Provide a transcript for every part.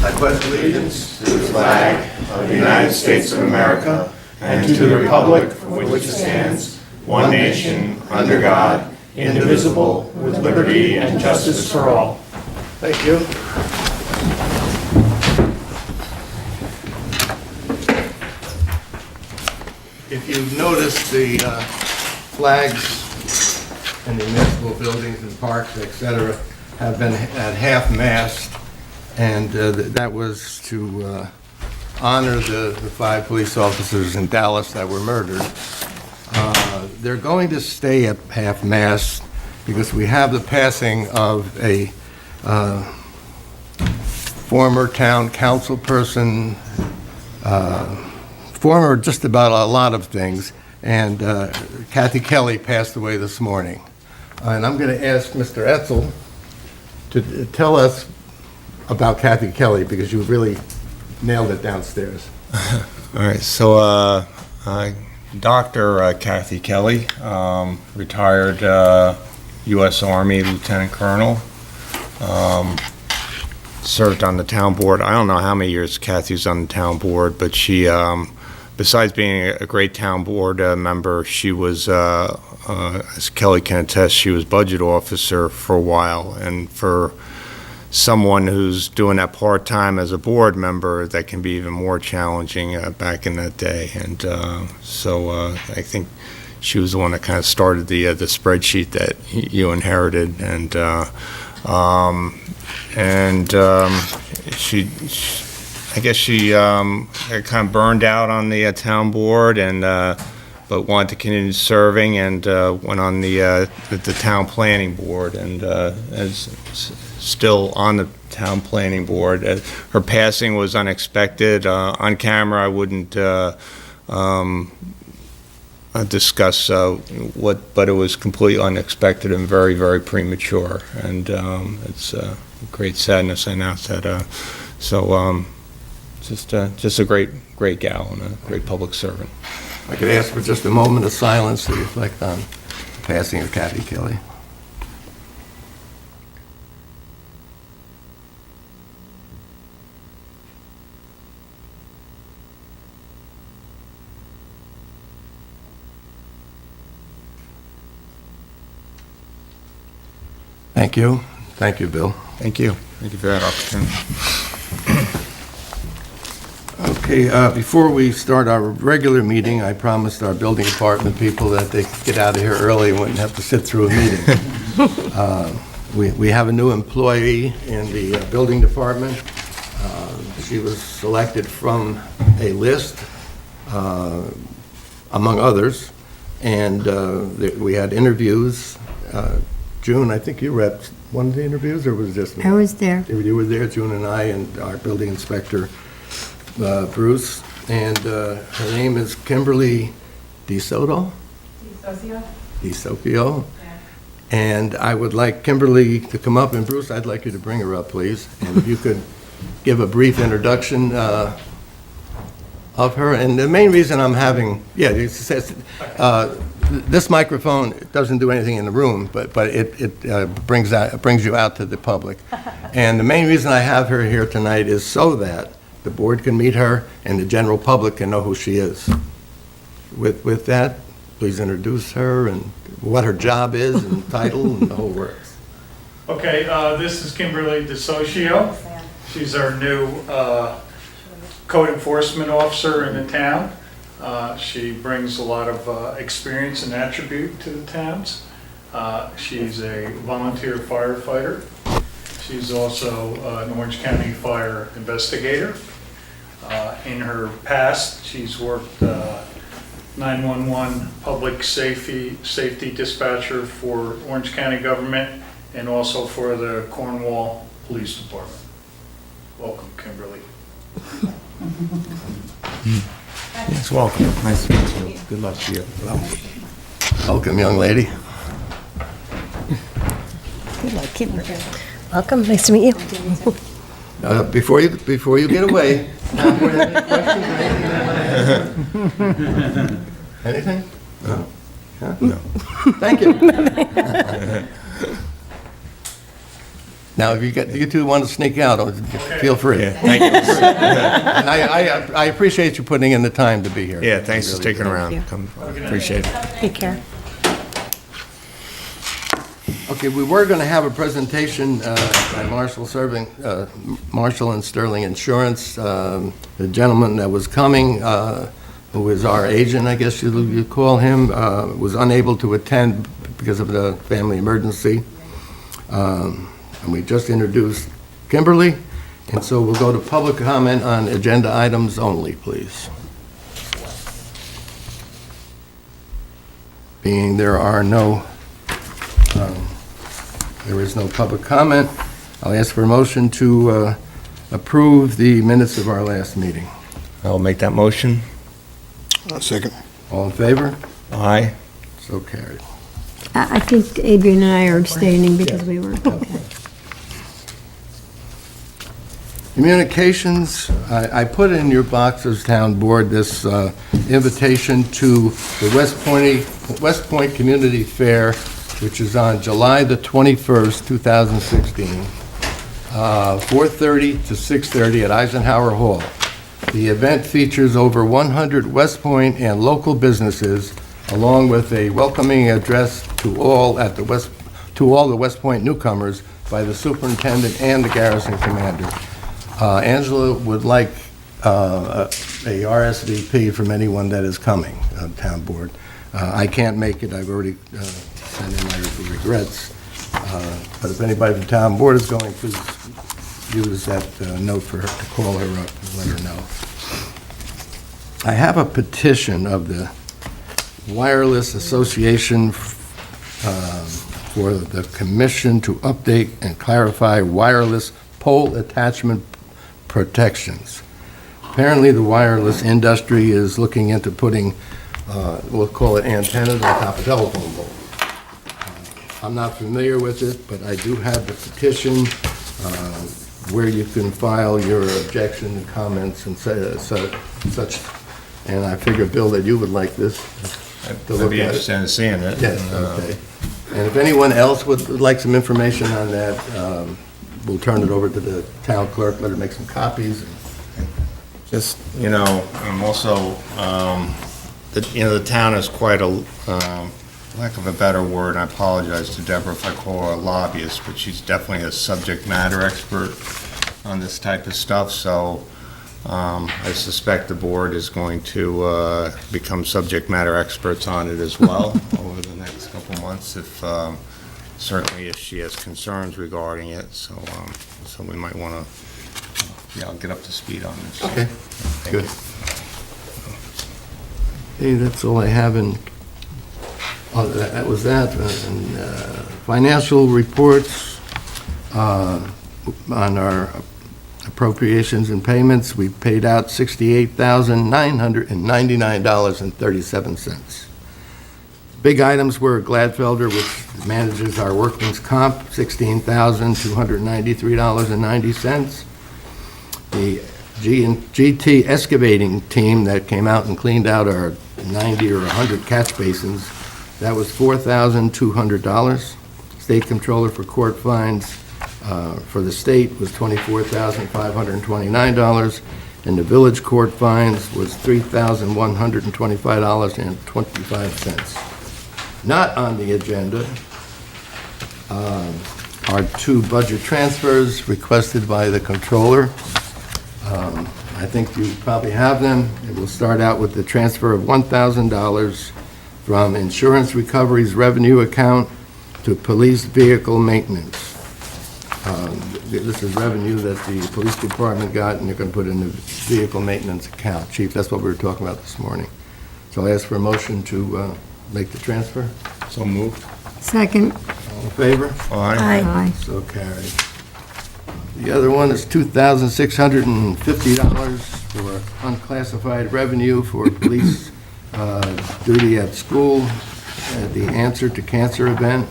I pledge allegiance to the flag of the United States of America and to the republic for which it stands, one nation, under God, indivisible, with liberty and justice for all. Thank you. If you've noticed, the flags in the municipal buildings and parks, etc., have been at half-mast, and that was to honor the 5 police officers in Dallas that were murdered. They're going to stay at half-mast because we have the passing of a former town council person, former just about a lot of things, and Kathy Kelly passed away this morning. And I'm going to ask Mr. Etzel to tell us about Kathy Kelly, because you really nailed it downstairs. All right, so Dr. Kathy Kelly, retired U.S. Army Lieutenant Colonel, served on the town board. I don't know how many years Kathy's on the town board, but she, besides being a great town board member, she was, as Kelly can attest, she was budget officer for a while, and for someone who's doing that part-time as a board member, that can be even more challenging back in that day. And so I think she was the one that kind of started the spreadsheet that you inherited, and she I guess she kind of burned out on the town board, and but wanted to continue serving, and went on the town planning board, and as still on the town planning board. Her passing was unexpected. On camera, I wouldn't discuss what, but it was completely unexpected and very, very premature. And it's great sadness I announced that. So just a great gal and a great public servant. I could ask for just a moment of silence to reflect on the passing of Kathy Kelly. Thank you. Thank you, Bill. Thank you. Thank you for that opportunity. Okay, before we start our regular meeting, I promised our building department people that they could get out of here early and wouldn't have to sit through a meeting. We have a new employee in the building department. She was selected from a list, among others, and we had interviews. June, I think you were at one of the interviews, or was it just me? I was there. You were there, June and I, and our building inspector, Bruce, and her name is Kimberly DeSoto? DeSocio. Yeah. And I would like Kimberly to come up, and Bruce, I'd like you to bring her up, please. And if you could give a brief introduction of her. And the main reason I'm having, it says, this microphone doesn't do anything in the room, but it brings you out to the public. And the main reason I have her here tonight is so that the board can meet her and the general public can know who she is. With that, please introduce her and what her job is and title and the whole works. Okay, this is Kimberly DeSocio. She's our new code enforcement officer in the town. She brings a lot of experience and attribute to the towns. She's a volunteer firefighter. She's also an Orange County fire investigator. In her past, she's worked 911 public safety dispatcher for Orange County government and also for the Cornwall Police Department. Welcome, Kimberly. Yes, welcome. Nice to meet you. Good luck to you. Welcome, young lady. Good luck, Kimberly. Welcome, nice to meet you. Before you get away, any questions or anything? Anything? No. Huh? No. Thank you. Now, if you two want to sneak out, feel free. Yeah, thank you. And I appreciate you putting in the time to be here. Yeah, thanks for Really sticking do. around. Come, appreciate it. Take care. Okay, we were going to have a presentation by Marshall and Sterling Insurance. The gentleman that was coming, who is our agent, I guess you call him, was unable to attend because of the family emergency. And we just introduced Kimberly, and so we'll go to public comment on agenda items only, please. Being there is no public comment, I'll ask for a motion to approve the minutes of our last meeting. I'll make that motion. Second. All in favor? Aye. So carried. I think Adrian and I are abstaining because we were, okay. Communications, I put in your boxes, Town Board, this invitation to the West Point Community Fair, which is on July the 21st, 2016, 4:30 to 6:30 at Eisenhower Hall. The event features over 100 West Point and local businesses, along with a welcoming address to all the West Point newcomers by the superintendent and the garrison commander. Angela would like a RSVP from anyone that is coming, Town Board. I can't make it, I've already sent in my regrets. But if anybody from Town Board is going, please use that note for her, to call her up and let her know. I have a petition of the Wireless Association for the commission to update and clarify wireless pole attachment protections. Apparently, the wireless industry is looking into putting, we'll call it antennas on top of telephone poles. I'm not familiar with it, but I do have the petition where you can file your objection and comments and such. And I figure, Bill, that you would like this to I'd look be at it. interested in seeing it. Yes, okay. And if anyone else would like some information on that, we'll turn it over to the town clerk, let her make some copies. Just, I'm also, the town is quite a, lack of a better word, and I apologize to Deborah if I call her a lobbyist, but she's definitely a subject matter expert on this type of stuff, so I suspect the board is going to become subject matter experts on it as well over the next couple months, certainly if she has concerns regarding it, so we might want to, I'll get up to speed on this. Okay, Thank good. you. Hey, that's all I have in, that was that. And financial reports on our appropriations and payments, we paid out $68,999.37. Big items were Gladfelder, which manages our workman's comp, $16,293.90. The GT excavating team that came out and cleaned out our 90 or 100 catch basins, that was $4,200. State controller for court fines for the state was $24,529, and the village court fines was $3,125.25. Not on the agenda are two budget transfers requested by the controller. I think you probably have them. It will start out with the transfer of $1,000 from insurance recoveries revenue account to police vehicle maintenance. This is revenue that the police department got, and they're going to put in the vehicle maintenance account. Chief, that's what we were talking about this morning. So I'll ask for a motion to make the transfer. So moved. Second. All in favor? Aye. Aye. So carried. The other one is $2,650 for unclassified revenue for police duty at school at the Answer to Cancer event.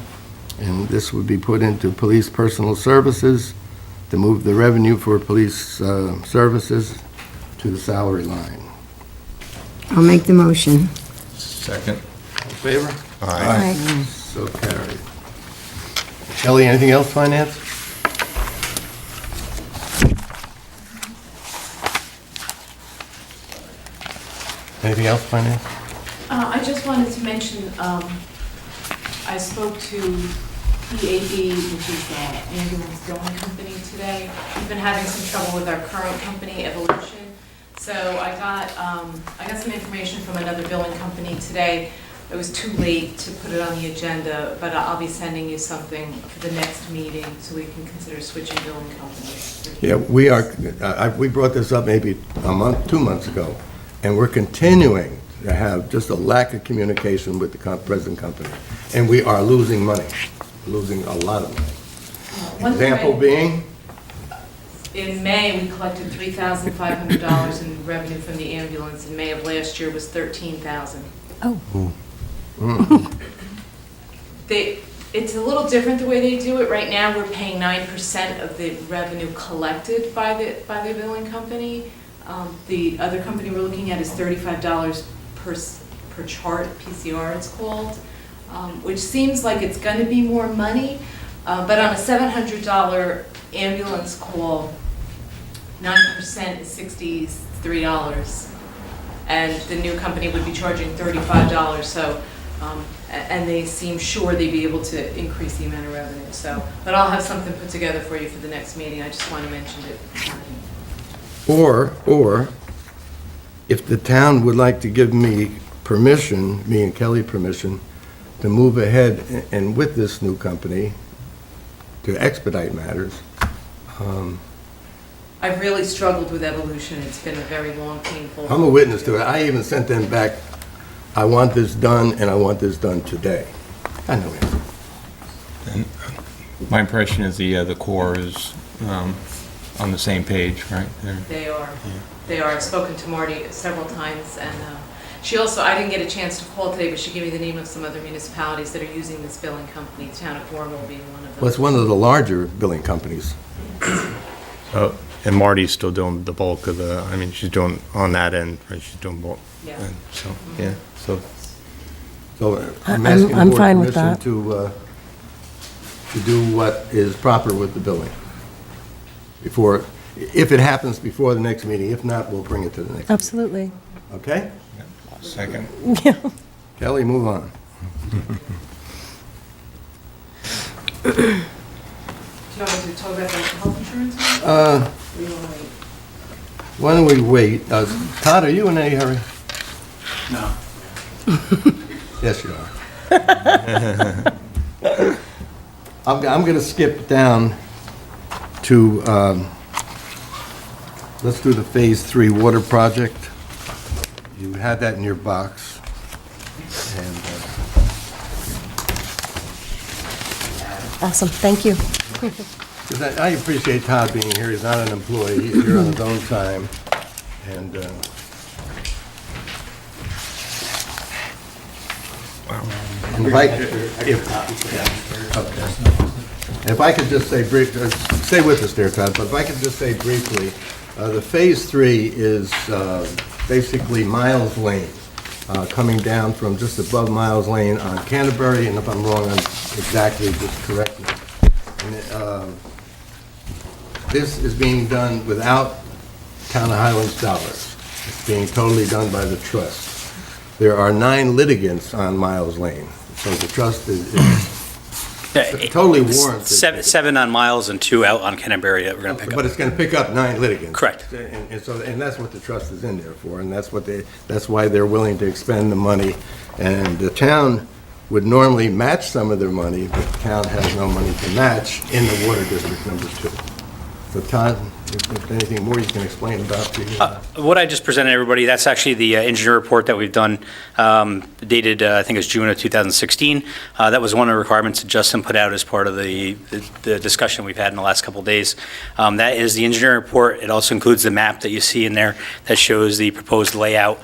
And this would be put into police personal services to move the revenue for police services to the salary line. I'll make the motion. Second. All in favor? Aye. So carried. Kelly, anything else, finance? Anything else, Finance? I just wanted to mention, I spoke to PAB, which is the ambulance billing company today. We've been having some trouble with our current company, Evolution. So I got some information from another billing company today. It was too late to put it on the agenda, but I'll be sending you something for the next meeting so we can consider switching billing companies. Yeah, we brought this up maybe a month, 2 months ago, and we're continuing to have just a lack of communication with the present company. And we are losing money, losing a lot of money. One thing Example being? In May, we collected $3,500 in revenue from the ambulance. In May of last year was $13,000. Oh, It's a little different the way they do it. Right now, we're paying 9% of the revenue collected by the billing company. The other company we're looking at is $35 per chart, PCR it's called, which seems like it's going to be more money. But on a $700 ambulance call, 9% is $63. And the new company would be charging $35, so, and they seem sure they'd be able to increase the amount of revenue, so. But I'll have something put together for you for the next meeting, I just want to mention it. Or if the town would like to give me permission, me and Kelly permission, to move ahead and with this new company to expedite matters. I've really struggled with Evolution, it's been a very long, painful. I'm a witness to it. I even sent them back, I want this done, and I want this done today. I know it. My impression is the Corps is on the same page, right? They are. They are. I've spoken to Marty several times, and she also, I didn't get a chance to call today, but she gave me the name of some other municipalities that are using this billing company, the town of Cornwall being one of them. Well, it's one of the larger billing companies. And Marty's still doing the bulk of she's doing on that end, right? She's doing bulk. Yeah. And so, yeah, so. So I'm I'm- asking the I'm board fine with permission that. to do what is proper with the billing. Before, if it happens before the next meeting, if not, we'll bring it to the next, absolutely. okay? Second. Yeah. Kelly, move on. Do you want me to talk about the health insurance? Or you want to wait? Why don't we wait? Todd, are you in any hurry? No. Yes, you are. I'm going to skip down to, let's do the Phase 3 water project. You had that in your box. And Awesome, thank you. 'cause I appreciate Todd being here. He's not an employee. He's here on his own time. And and if I could just say briefly, stay with us there, Todd, but if I could just say briefly, the Phase 3 is basically Miles Lane, coming down from just above Miles Lane on Canterbury, and if I'm wrong, exactly, just correct me. And, this is being done without Town of Highlands dollars. It's being totally done by the trust. There are 9 litigants on Miles Lane, so the trust is totally warranted. Seven on Miles and 2 out on Canterbury that we're going to pick But up. it's going to pick up 9 litigants. Correct. And that's what the trust is in there for, and that's why they're willing to expend the money. And the town would normally match some of their money, but the town has no money to match in the water district number 2. So Todd, if there's anything more you can explain about the... What I just presented everybody, that's actually the engineer report that we've done, dated, I think it was June of 2016. That was one of the requirements that Justin put out as part of the discussion we've had in the last couple of days. That is the engineering report. It also includes the map that you see in there that shows the proposed layout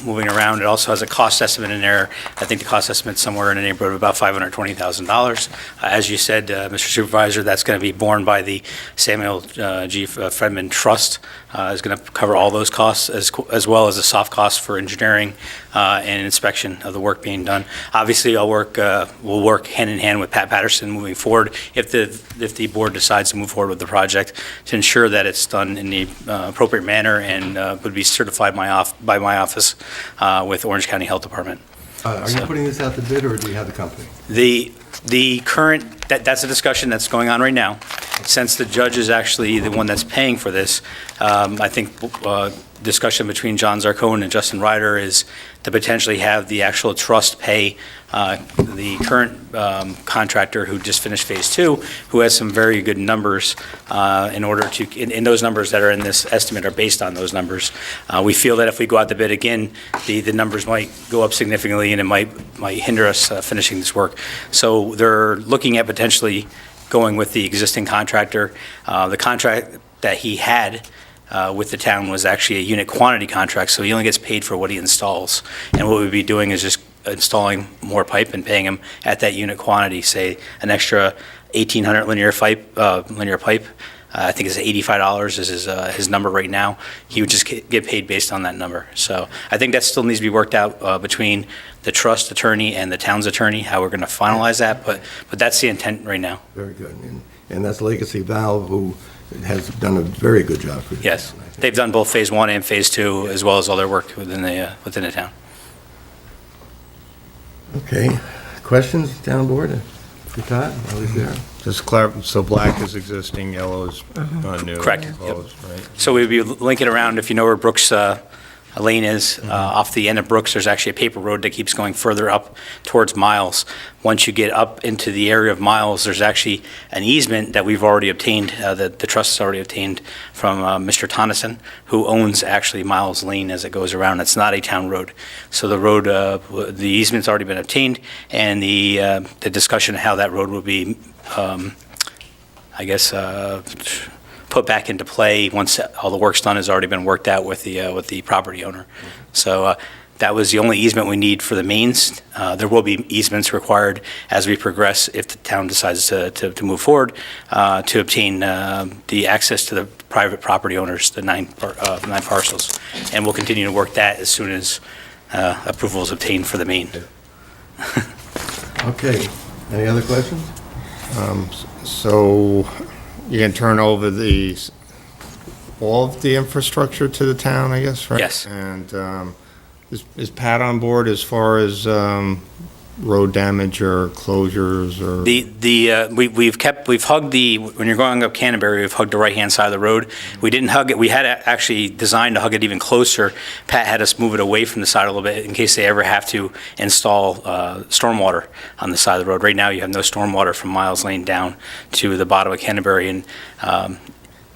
moving around. It also has a cost estimate in there. I think the cost estimate's somewhere in the neighborhood of about $520,000. As you said, Mr. Supervisor, that's going to be borne by the Samuel Donald G. Fredman Trust is going to cover all those costs, as well as the soft costs for engineering and inspection of the work being done. Obviously, we'll work hand in hand with Pat Patterson moving forward if the board decides to move forward with the project, to ensure that it's done in the appropriate manner and would be certified by my office with Orange County Health Department. Are you putting this out to bid, or do you have the company? The current, that's a discussion that's going on right now. Since the judge is actually the one that's paying for this, I think discussion between John Zarcone and Justin Ryder is to potentially have the actual trust pay the current contractor who just finished Phase 2, who has some very good numbers in order to, and those numbers that are in this estimate are based on those numbers. We feel that if we go out to bid again, the numbers might go up significantly, and it might hinder us finishing this work. So they're looking at potentially going with the existing contractor. The contract that he had with the town was actually a unit quantity contract, so he only gets paid for what he installs. And what we'd be doing is just installing more pipe and paying him at that unit quantity, say an extra 1,800 linear pipe. I think it's $85 is his number right now. He would just get paid based on that number. So I think that still needs to be worked out between the trust attorney and the town's attorney, how we're going to finalize that, but that's the intent right now. Very good. And that's Legacy Valve, who has done a very good job for you. Yes, they've done both Phase 1 and Phase 2, as well as other work within the town. Okay. Questions, town board? Todd, while he's there? Just clarify, so black is existing, yellow is new. Correct. Proposed, right? So we'd be linking around, if you know where Brooks Lane is, off the end of Brooks, there's actually a paper road that keeps going further up towards Miles. Once you get up into the area of Miles, there's actually an easement that we've already obtained, that the trust has already obtained from Mr. Tonneson, who owns actually Miles Lane as it goes around. It's not a town road. So the road, the easement's already been obtained, and the discussion of how that road would be, put back into play once all the work's done has already been worked out with the property owner. So that was the only easement we need for the mains. There will be easements required as we progress if the town decides to move forward to obtain the access to the private property owners, the nine parcels. And we'll continue to work that as soon as approval is obtained for the main. Okay. Any other questions? So you can turn over all of the infrastructure to the town, I guess, right? Yes. And is Pat on board as far as road damage or closures or? We've hugged when you're going up Canterbury, we've hugged the right-hand side of the road. We didn't hug it, we had actually designed to hug it even closer. Pat had us move it away from the side a little bit in case they ever have to install stormwater on the side of the road. Right now, you have no stormwater from Miles Lane down to the bottom of Canterbury, and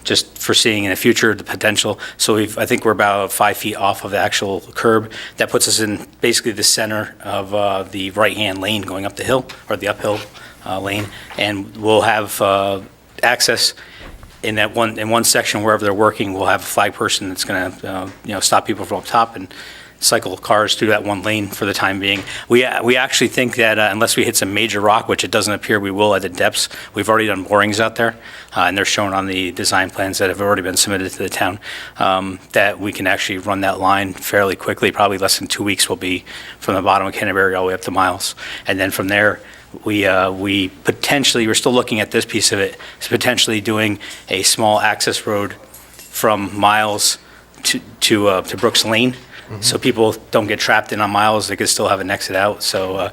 just foreseeing in the future the potential. So I think we're about 5 feet off of the actual curb. That puts us in basically the center of the right-hand lane going up the hill, or the uphill lane. And we'll have access in one section wherever they're working. We'll have a flag person that's going to stop people from up top and cycle cars through that one lane for the time being. We actually think that unless we hit some major rock, which it doesn't appear we will at the depths, we've already done borings out there, and they're shown on the design plans that have already been submitted to the town, that we can actually run that line fairly quickly. Probably less than 2 weeks will be from the bottom of Canterbury all the way up to Miles. And then from there, we're still looking at this piece of it, is potentially doing a small access road from Miles to Brooks Lane. So people don't get trapped in on Miles, they could still have an exit out. So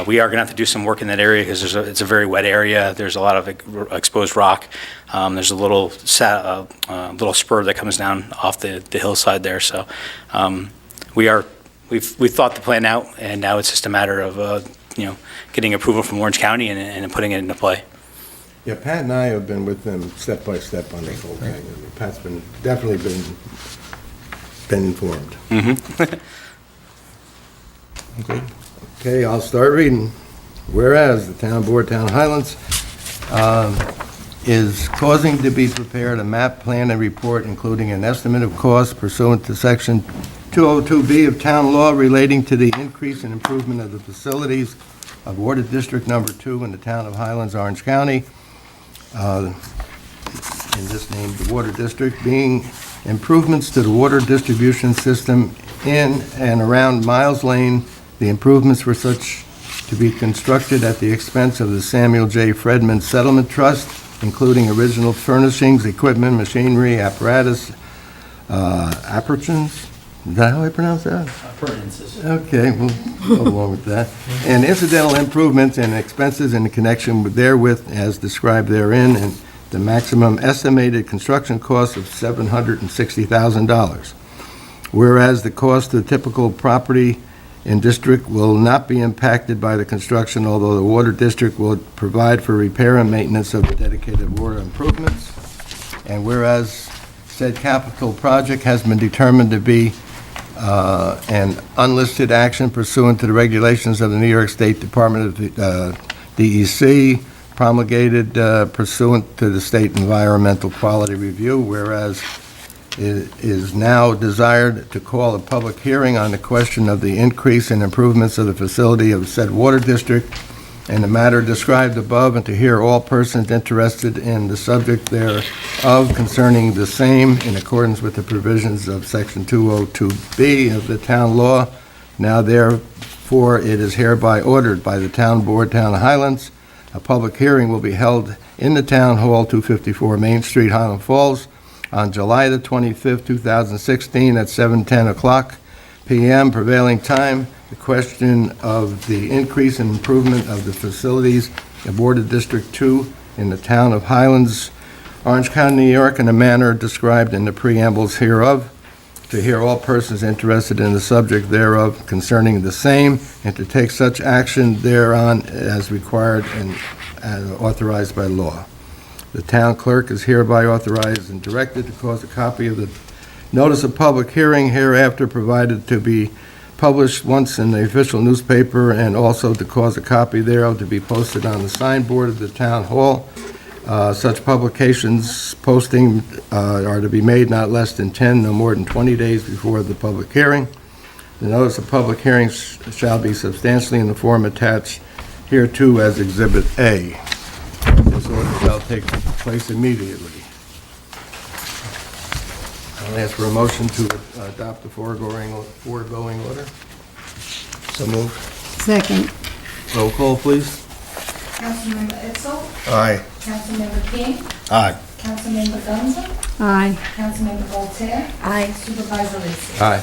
we are going to have to do some work in that area because it's a very wet area. There's a lot of exposed rock. There's a little spur that comes down off the hillside there. So we've thought the plan out, and now it's just a matter of getting approval from Orange County and putting it into play. Yeah, Pat and I have been with them step by step on this whole thing. I mean, Pat's definitely been informed. Okay, I'll start reading. Whereas the Town Board, Town Highlands, is causing to be prepared a map plan and report including an estimate of costs pursuant to Section 202B of Town Law relating to the increase and improvement of the facilities of Water District Number 2 in the Town of Highlands, Orange County. and just named the Water District, being improvements to the water distribution system in and around Miles Lane. The improvements were such to be constructed at the expense of the Samuel J. Fredman Settlement Trust, including original furnishings, equipment, machinery, apparatus, appurtenances. Is that how I pronounce that? Appurtenances. Okay, we'll go along with that. And incidental improvements and expenses in connection therewith as described therein, and the maximum estimated construction cost of $760,000. Whereas the cost of the typical property in district will not be impacted by the construction, although the water district will provide for repair and maintenance of the dedicated water improvements. And whereas said capital project has been determined to be an unlisted action pursuant to the regulations of the New York State Department of DEC, promulgated pursuant to the State Environmental Quality Review, whereas it is now desired to call a public hearing on the question of the increase and improvements of the facility of said water district and the matter described above, and to hear all persons interested in the subject thereof concerning the same in accordance with the provisions of Section 202B of the town law. Now therefore, it is hereby ordered by the Town Board, Town of Highlands, a public hearing will be held in the Town Hall, 254 Main Street, Highland Falls, on July the 25th, 2016, at 7:10 p.m. prevailing time. The question of the increase and improvement of the facilities of Water District 2 in the town of Highlands, Orange County, New York, in a manner described in the preambles hereof, to hear all persons interested in the subject thereof concerning the same, and to take such action thereon as required and authorized by law. The town clerk is hereby authorized and directed to cause a copy of the notice of public hearing hereafter provided to be published once in the official newspaper, and also to cause a copy thereof to be posted on the signboard of the town hall. Such publications posting are to be made not less than 10, no more than 20 days before the public hearing. The notice of public hearings shall be substantially in the form attached hereto as Exhibit A. This order shall take place immediately. I'll ask for a motion to adopt the foregoing order. So moved. Second. Roll call, please. Councilmember Itzel, Aye. Councilmember King, Aye. Councilmember Gonza, Aye. Councilmember Voltaire, Aye. Supervisor Lacy. Aye.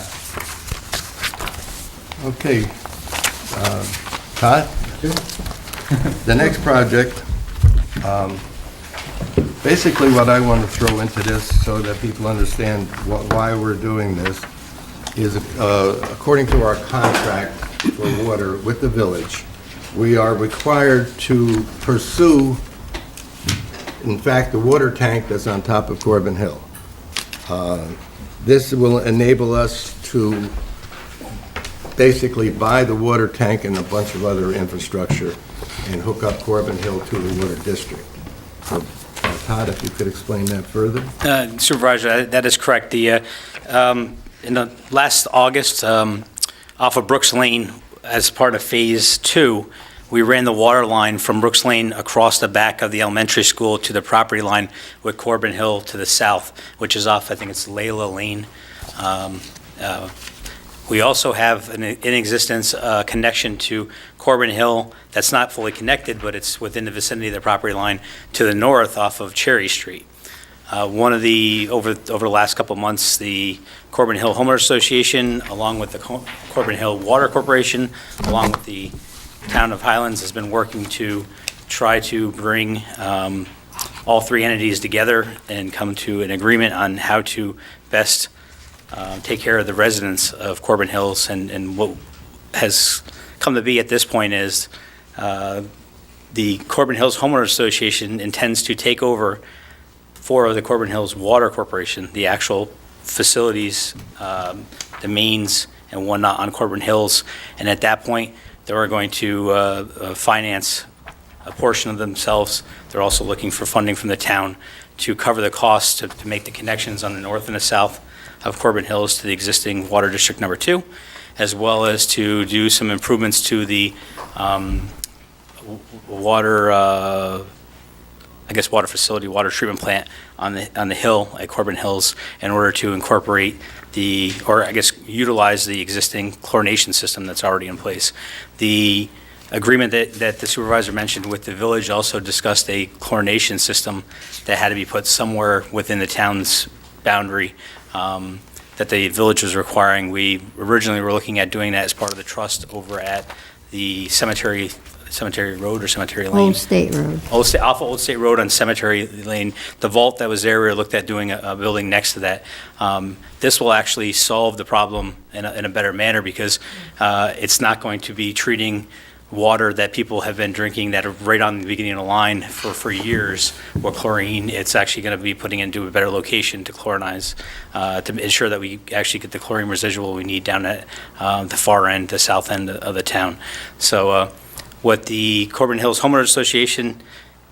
Okay. Todd? The next project, basically what I want to throw into this so that people understand why we're doing this is, according to our contract for water with the village, we are required to pursue, in fact, the water tank that's on top of Corbin Hill. This will enable us to basically buy the water tank and a bunch of other infrastructure and hook up Corbin Hill to the water district. So, Todd, if you could explain that further? Supervisor, that is correct. In the last August, off of Brooks Lane, as part of Phase 2, we ran the water line from Brooks Lane across the back of the elementary school to the property line with Corbin Hill to the south, which is off, I think it's Layla Lane. We also have in existence a connection to Corbin Hill that's not fully connected, but it's within the vicinity of the property line to the north off of Cherry Street. Over the last couple of months, the Corbin Hill Homeowners Association, along with the Corbin Hill Water Corporation, along with the Town of Highlands, has been working to try to bring all three entities together and come to an agreement on how to best take care of the residents of Corbin Hills. And what has come to be at this point is the Corbin Hills Homeowners Association intends to take over for the Corbin Hills Water Corporation, the actual facilities, the mains and whatnot on Corbin Hills. And at that point, they are going to finance a portion of themselves. They're also looking for funding from the town to cover the costs to make the connections on the north and the south of Corbin Hills to the existing Water District Number 2, as well as to do some improvements to the water I guess, water facility, water treatment plant on the hill at Corbin Hills in order to incorporate utilize the existing chlorination system that's already in place. The agreement that the supervisor mentioned with the village also discussed a chlorination system that had to be put somewhere within the town's boundary that the village was requiring. We originally were looking at doing that as part of the trust over at the Cemetery Road or Cemetery Lane. Old State Road. Off of Old State Road on Cemetery Lane. The vault that was there, we looked at doing a building next to that. This will actually solve the problem in a better manner because it's not going to be treating water that people have been drinking that are right on the beginning of the line for years with chlorine. It's actually going to be putting it into a better location to chlorinize, to ensure that we actually get the chlorine residual we need down at the far end, the south end of the town. So what the Corbin Hills Homeowners Association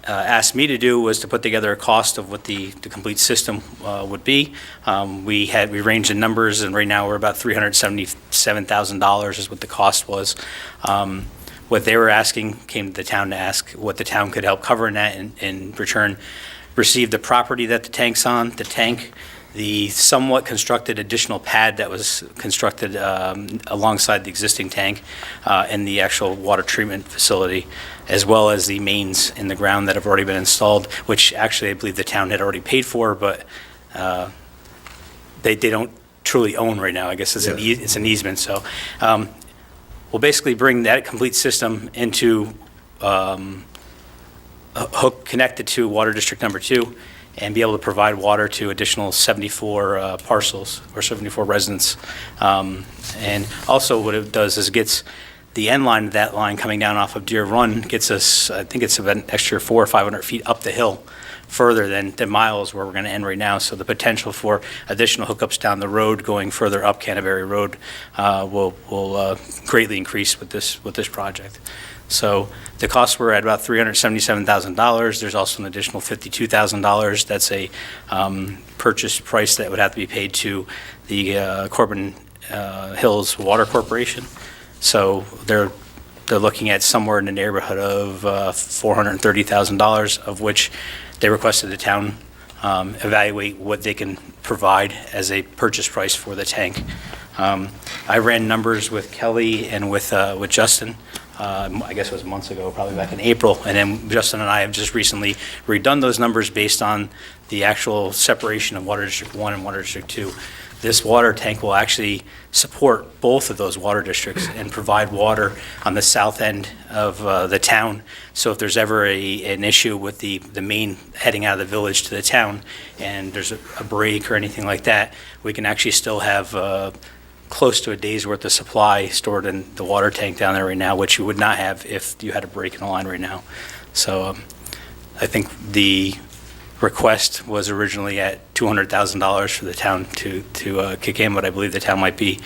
asked me to do was to put together a cost of what the complete system would be. We ranged the numbers, and right now we're about $377,000 is what the cost was. What they were asking came to the town to ask what the town could help cover in that, and in return receive the property that the tank's on, the tank, the somewhat constructed additional pad that was constructed alongside the existing tank, and the actual water treatment facility, as well as the mains in the ground that have already been installed, which actually I believe the town had already paid for, but they don't truly own right now. I guess it's it's an easement. So we'll basically bring that complete system into a hook connected to Water District Number 2 and be able to provide water to additional 74 parcels or 74 residents. And also what it does is gets the end line of that line coming down off of Deer Run, gets us, I think it's about an extra 400 or 500 feet up the hill further than Miles where we're going to end right now. So the potential for additional hookups down the road going further up Canterbury Road will greatly increase with this project. So the costs were at about $377,000. There's also an additional $52,000. That's a purchase price that would have to be paid to the Corbin Hills Water Corporation. So they're looking at somewhere in the neighborhood of $430,000, of which they requested the town evaluate what they can provide as a purchase price for the tank. I ran numbers with Kelly and with Justin. I guess it was months ago, probably back in April, and then Justin and I have just recently redone those numbers based on the actual separation of Water District 1 and Water District 2. This water tank will actually support both of those water districts and provide water on the south end of the town. So if there's ever an issue with the main heading out of the village to the town and there's a break or anything like that, we can actually still have close to a day's worth of supply stored in the water tank down there right now, which you would not have if you had a break in the line right now. So I think the request was originally at $200,000 for the town to kick in, but I believe the town might be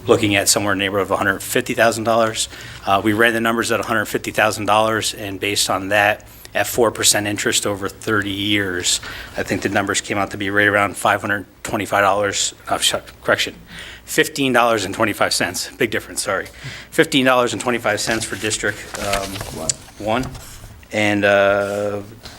looking at somewhere in the neighborhood of $150,000. We ran the numbers at $150,000, and based on that, at 4% interest over 30 years, I think the numbers came out to be right around $15.25. Big difference, sorry. $15.25 for District 1, and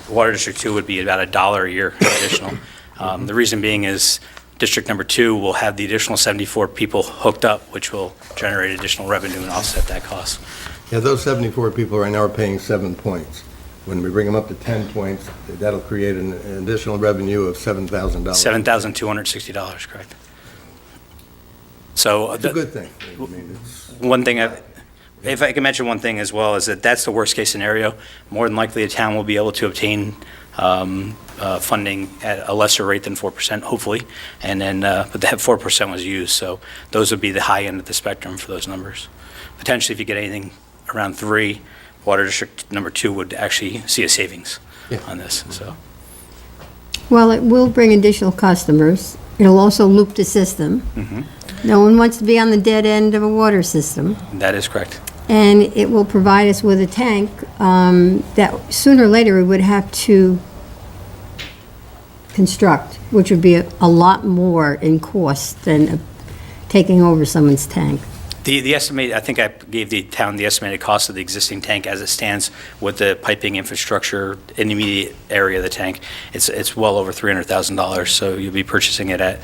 Water District 2 would be about $1 a year additional. The reason being is District Number 2 will have the additional 74 people hooked up, which will generate additional revenue and offset that cost. Yeah, those 74 people right now are paying 7 points. When we bring them up to 10 points, that'll create an additional revenue of $7,000. $7,260, correct. So It's a good thing. I mean, one thing, if I can mention one thing as well, is that that's the worst case scenario. More than likely, the town will be able to obtain funding at a lesser rate than 4%, hopefully, and then, but that 4% was used, so those would be the high end of the spectrum for those numbers. Potentially, if you get anything around 3, Water District Number 2 would actually see a savings on this, so. Well, it will bring additional customers. It'll also loop the system. No one wants to be on the dead end of a water system. That is correct. And it will provide us with a tank that sooner or later we would have to construct, which would be a lot more in cost than taking over someone's tank. The estimate, I think I gave the town the estimated cost of the existing tank as it stands with the piping infrastructure in the immediate area of the tank. It's well over $300,000, so you'll be purchasing it at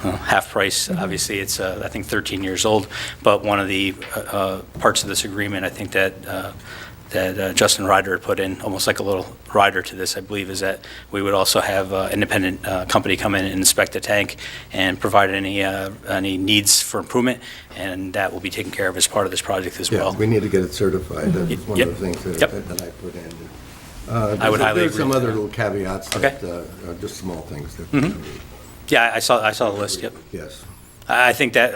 half price. Obviously, it's, I think, 13 years old, but one of the parts of this agreement, I think that Justin Ryder had put in, almost like a little rider to this, I believe, is that we would also have independent company come in and inspect the tank and provide any needs for improvement, and that will be taken care of as part of this project as Yeah, well. we need to get it certified. That was one Yep. of the things Yep. that I put in. I would highly There's agree some with other that. little caveats Okay. that are just small things that. Yeah, I saw the list, yep. Yes. I think that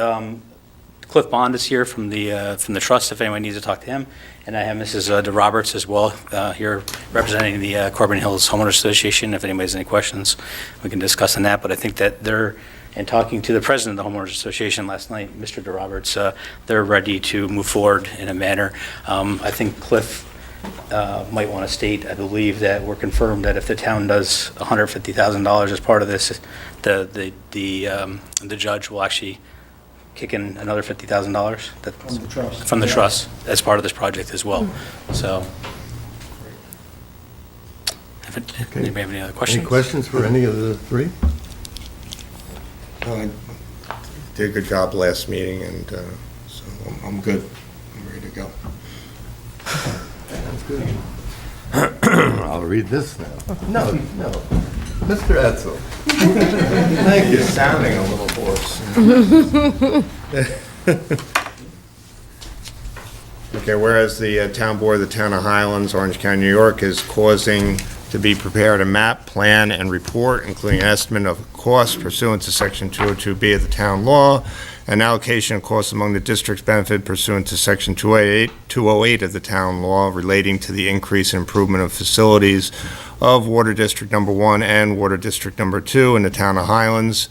Cliff Bond is here from the trust, if anyone needs to talk to him. And I have Mrs. DeRoberts as well here representing the Corbin Hills Homeowners Association. If anybody has any questions, we can discuss on that. But I think that and talking to the president of the Homeowners Association last night, Mr. DeRoberts, they're ready to move forward in a manner. I think Cliff might want to state, I believe, that we're confirmed that if the town does $150,000 as part of this, the judge will actually kick in another $50,000 from the trust as part of this project as well. So, anybody have any other questions? Any questions for any of the three? I did a good job last meeting, and so I'm good. I'm ready to go. That's good. I'll read this now. No. Mr. Etzel. Thank you. Sounding a little hoarse. Okay, whereas the town board of the town of Highlands, Orange County, New York, is causing to be prepared a map, plan, and report, including an estimate of costs pursuant to Section 202B of the town law, an allocation of costs among the district's benefit pursuant to Section 208 of the town law relating to the increase and improvement of facilities of Water District Number 1 and Water District Number 2 in the town of Highlands,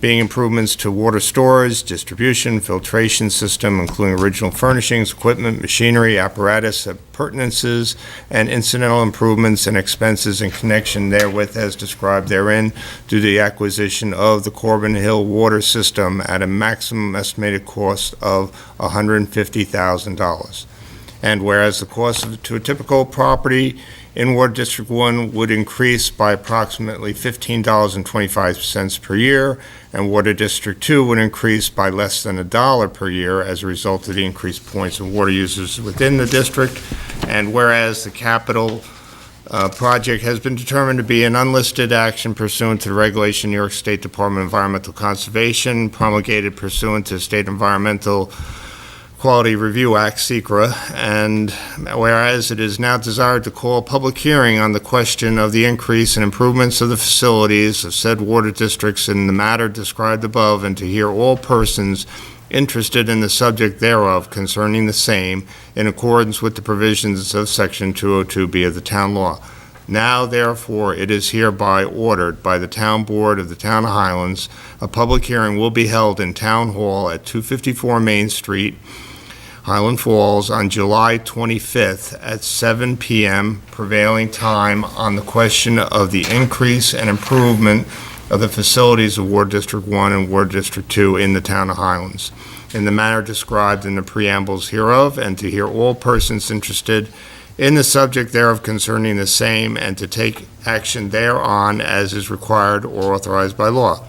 being improvements to water storage, distribution, filtration system, including original furnishings, equipment, machinery, apparatus, appurtenances, and incidental improvements and expenses in connection therewith as described therein, due to the acquisition of the Corbin Hill water system at a maximum estimated cost of $150,000. And whereas the cost to a typical property in Water District 1 would increase by approximately $15.25 per year, and Water District 2 would increase by less than $1 per year as a result of the increased points of water users within the district. And whereas the capital project has been determined to be an unlisted action pursuant to the regulation New York State Department of Environmental Conservation promulgated pursuant to State Environmental Quality Review Act, SECRA, and whereas it is now desired to call a public hearing on the question of the increase and improvements of the facilities of said water districts in the matter described above, and to hear all persons interested in the subject thereof concerning the same in accordance with the provisions of Section 202B of the town law. Now, therefore, it is hereby ordered by the Town Board of the Town of Highlands, a public hearing will be held in Town Hall at 254 Main Street, Highland Falls, on July 25th at 7 p.m. prevailing time on the question of the increase and improvement of the facilities of Ward District 1 and Ward District 2 in the town of Highlands, in the manner described in the preambles hereof, and to hear all persons interested in the subject thereof concerning the same, and to take action thereon as is required or authorized by law.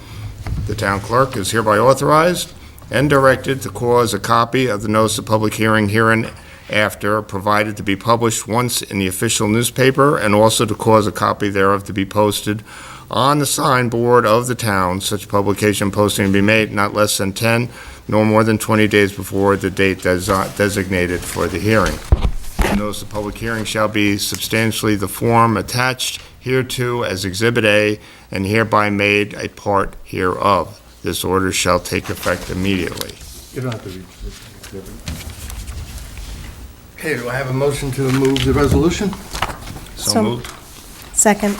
The town clerk is hereby authorized and directed to cause a copy of the notice of public hearing hereinafter provided to be published once in the official newspaper, and also to cause a copy thereof to be posted on the signboard of the town. Such publication posting to be made not less than 10 nor more than 20 days before the date designated for the hearing. The notice of public hearing shall be substantially the form attached hereto as Exhibit A, and hereby made a part hereof. This order shall take effect immediately. You don't have to read this. Okay, do I have a motion to move the resolution? So moved. Second.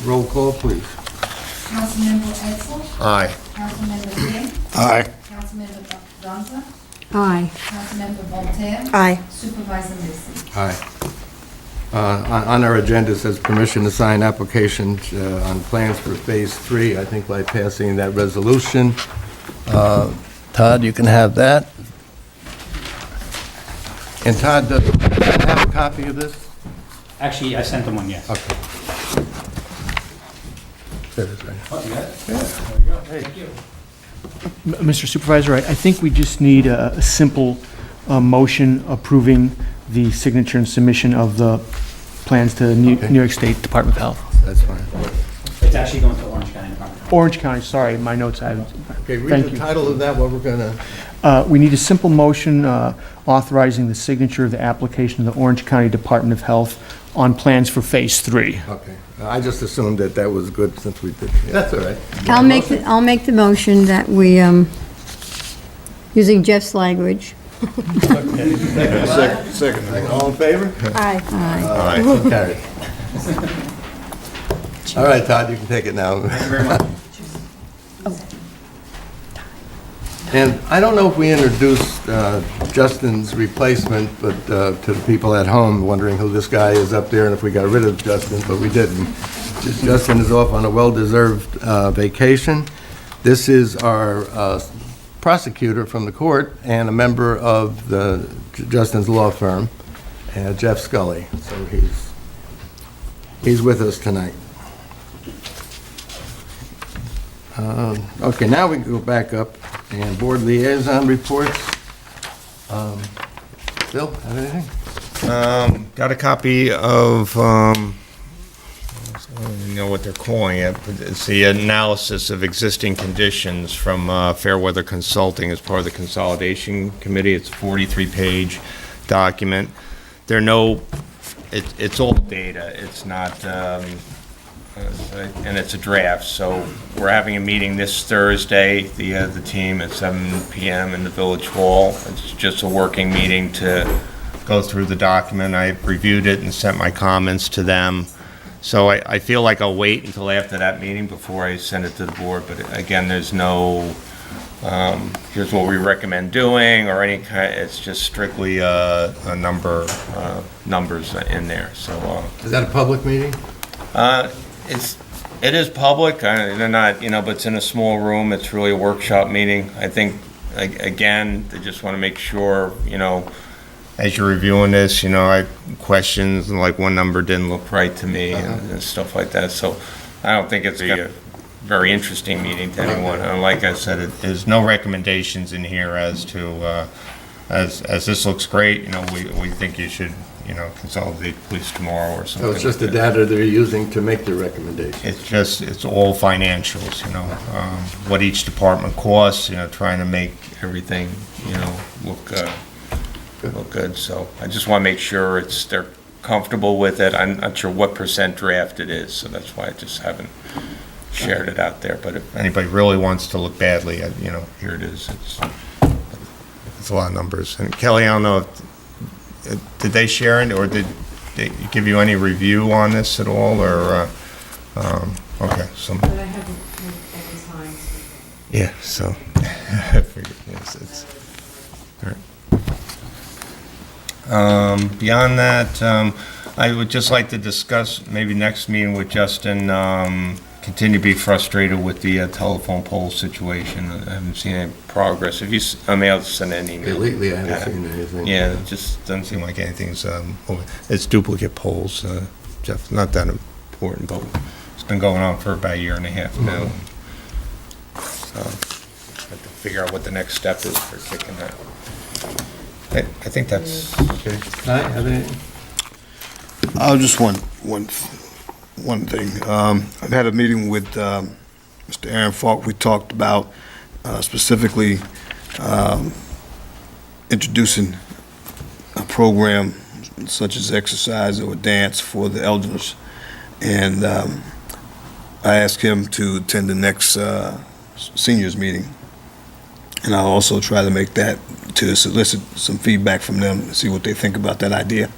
Roll call, please. Councilmember Edsel, Aye. Councilmember King, Aye. Councilmember Gonza, Aye. Councilmember Voltaire, Aye. Supervisor Lacy. Aye. On our agenda, it says permission to sign applications on plans for Phase 3. I think by passing that resolution, Todd, you can have that. And Todd, does Todd have a copy of this? Actually, I sent them one, yes. Okay. There it is, right here. Mr. Supervisor, I think we just need a simple motion approving the signature and submission of the plans to New York State Department of Health. That's fine. It's actually going to Orange County Department. Orange County, sorry, my notes I haven't. Okay, read Thank the you. title of that, what we're gonna, We need a simple motion authorizing the signature of the application to the Orange County Department of Health on plans for Phase 3. okay. I just assumed that that was good since we did, that's all right. I'll make the motion that we, using Jeff's language. Second. All in favor? Aye. Aye. So carried. All right, Todd, you can take it now. Thank you very much. And I don't know if we introduced Justin's replacement, but to the people at home wondering who this guy is up there and if we got rid of Justin, but we didn't. Justin is off on a well-deserved vacation. This is our prosecutor from the court and a member of Justin's law firm, Jeff Scully. So he's with us tonight. Okay, now we can go back up and board liaison reports. Bill, have anything? Got a copy of, I don't even know what they're calling it, but it's the analysis of existing conditions from Fairweather Consulting as part of the Consolidation Committee. It's a 43-page document. It's all data. It's not, and it's a draft, so we're having a meeting this Thursday, the team at 7 PM in the Village Hall. It's just a working meeting to go through the document. I reviewed it and sent my comments to them. So I feel like I'll wait until after that meeting before I send it to the board, but again, there's no, here's what we recommend doing, or any kind, it's just strictly a numbers in there, so. Is that a public meeting? It is public, they're not, but it's in a small room, it's really a workshop meeting. I think, again, they just want to make sure, as you're reviewing this, I have questions, and like one number didn't look right to me, and stuff like that, so I don't think it's a very interesting meeting to anyone. And like I said, there's no recommendations in here as to, as this looks great, we think you should, consolidate police tomorrow or something. So it's just the like that. data they're using to make their recommendation? It's all financials, what each department costs, trying to make everything, look good. So I just want to make sure they're comfortable with it. I'm not sure what % draft it is, so that's why I just haven't shared it out there. But if anybody really wants to look badly, here it is. It's a lot of numbers. And Kelly, I don't know did they share it, or did they give you any review on this at all, or, okay, so. But I haven't had any time. Yeah, so, I figured, yes, it's, all right. Beyond that, I would just like to discuss, maybe next meeting with Justin, continue to be frustrated with the telephone pole situation. I haven't seen any progress. Have you, I'll send an email. Lately, I haven't seen anything. Yeah, it just doesn't seem like anything's, it's duplicate poles, Jeff, not that important, but it's been going on for about a year and a half now. So, have to figure out what the next step is for kicking that. I think that's. Okay. Ty, have anything? Just one thing. I've had a meeting with Mr. Aaron Falk. We talked about specifically introducing a program such as exercise or dance for the elders. And I asked him to attend the next seniors meeting. And I'll also try to make that to solicit some feedback from them and see what they think about that idea.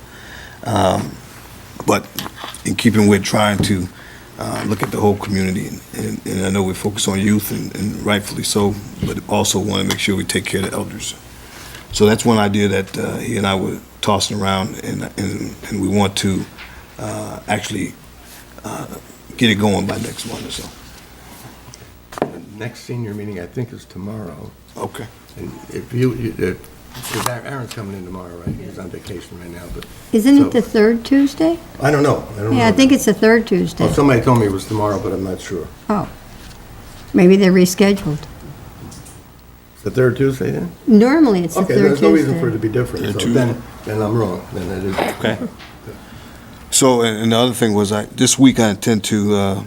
But in keeping with trying to look at the whole community, and I know we focus on youth, and rightfully so, but also want to make sure we take care of the elders. So that's one idea that he and I were tossing around, and we want to actually get it going by next month or so. The next senior meeting, I think, is tomorrow. Okay. And if Because Aaron's coming in tomorrow, right? He's on vacation right now, but. Isn't so- it the third Tuesday? I don't know. Yeah, I think it's the third Tuesday. Well, somebody told me it was tomorrow, but I'm not sure. Oh, maybe they're rescheduled. It's the third Tuesday then? Normally, it's the Okay, third there's no reason for it to Tuesday. be different, Third so Tuesday. then I'm wrong, then it is. Okay. So, and the other thing was, this week I intend to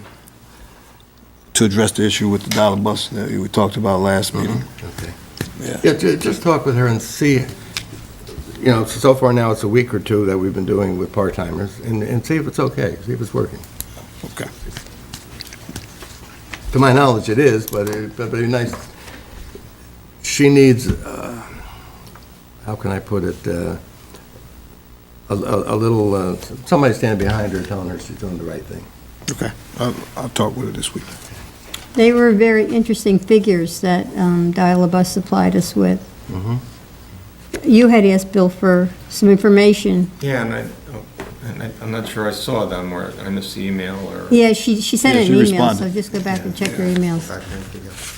address the issue with the dollar bus that we talked about last meeting. Okay. Yeah. Yeah, just talk with her and see, you know, so far now it's a week or two that we've been doing with part-timers, and see if it's okay, see if it's working. Okay. To my knowledge, it is, but it'd be nice. She needs, how can I put it, a little, somebody standing behind her telling her she's doing the right thing. Okay. I'll talk with her this week. They were very interesting figures that Dial-A-Bus supplied us with. Mhm. You had asked Bill for some information. Yeah, I'm not sure I saw them, or I missed the email, or... Yeah, she sent Yeah, an she email, responded. so just go back and check her emails.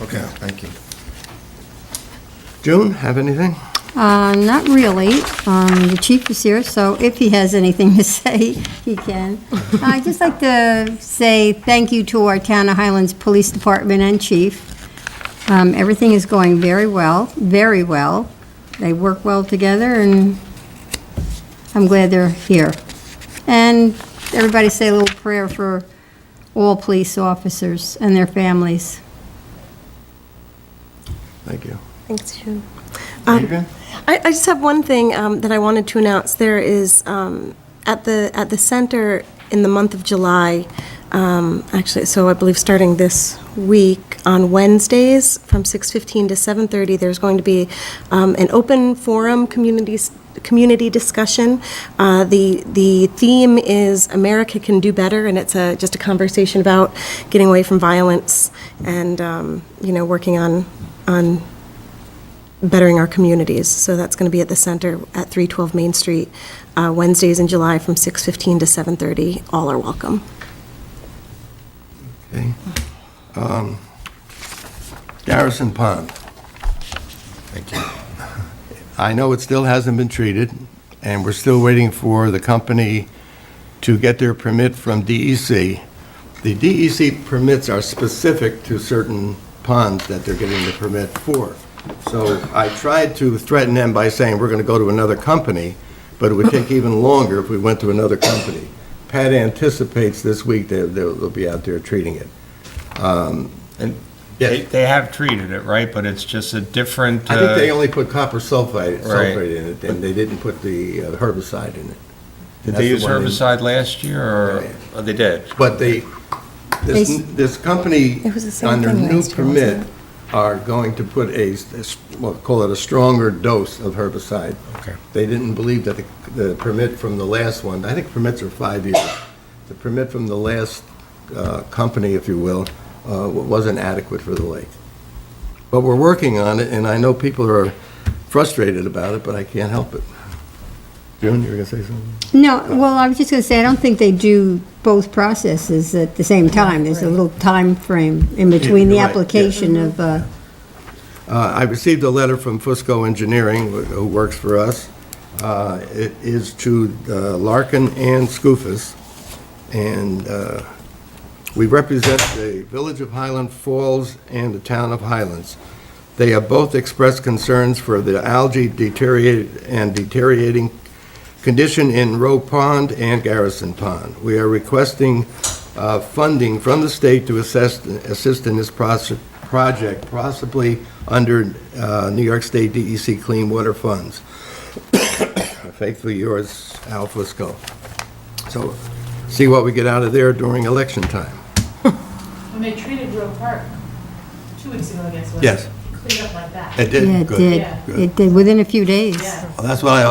Okay, thank you. June, have anything? Not really. The chief is here, so if he has anything to say, he can. I'd just like to say thank you to our Town of Highlands Police Department and chief. Everything is going very well, very well. They work well together, and I'm glad they're here. And everybody say a little prayer for all police officers and their families. Thank you. Thanks, June. Adrian? I just have one thing that I wanted to announce. There is, at the center in the month of July, actually, so I believe starting this week, on Wednesdays from 6:15 to 7:30, there's going to be an open forum community discussion. The theme is America Can Do Better, and it's just a conversation about getting away from violence and, working on bettering our communities. So that's going to be at the center at 312 Main Street, Wednesdays in July from 6:15 to 7:30. All are welcome. Okay. Garrison Pond. Thank you. I know it still hasn't been treated, and we're still waiting for the company to get their permit from DEC. The DEC permits are specific to certain ponds that they're getting the permit for. So I tried to threaten them by saying we're going to go to another company, but it would take even longer if we went to another company. Pat anticipates this week they'll be out there treating it. And Yes. they have treated it, right? But it's just a different... I think they only put copper sulfate Right. in it, and they didn't put the herbicide in it. Did That's they the use one herbicide last year, or... Yeah. Oh, they did? But this company, It was the same on their thing new last year, wasn't permit, are going to put well, call it a stronger dose of herbicide. Okay. They didn't believe that the permit from the last one, I think permits are 5 years. The permit from the last company, if you will, wasn't adequate for the lake. But we're working on it, and I know people are frustrated about it, but I can't help it. June, you were going to say something? No, well, I was just going to say, I don't think they do both processes at the same time. There's a little time frame in between the You're right, yeah. application of, I received a letter from Fusco Engineering, who works for us. It is to Larkin and Skoufis, and we represent the Village of Highland Falls and the Town of Highlands. They have both expressed concerns for the algae deteriorating condition in Roe Pond and Garrison Pond. We are requesting funding from the state to assist in this project, possibly under New York State DEC Clean Water Funds. Faithfully yours, Al Fusco. So, see what we get out of there during election time. When they treated Roe Park 2 weeks ago, I guess, was Yes. cleaned up like that. It did? yeah, it Good. did. Yeah. Good. It did, within a few days. Yeah. Well,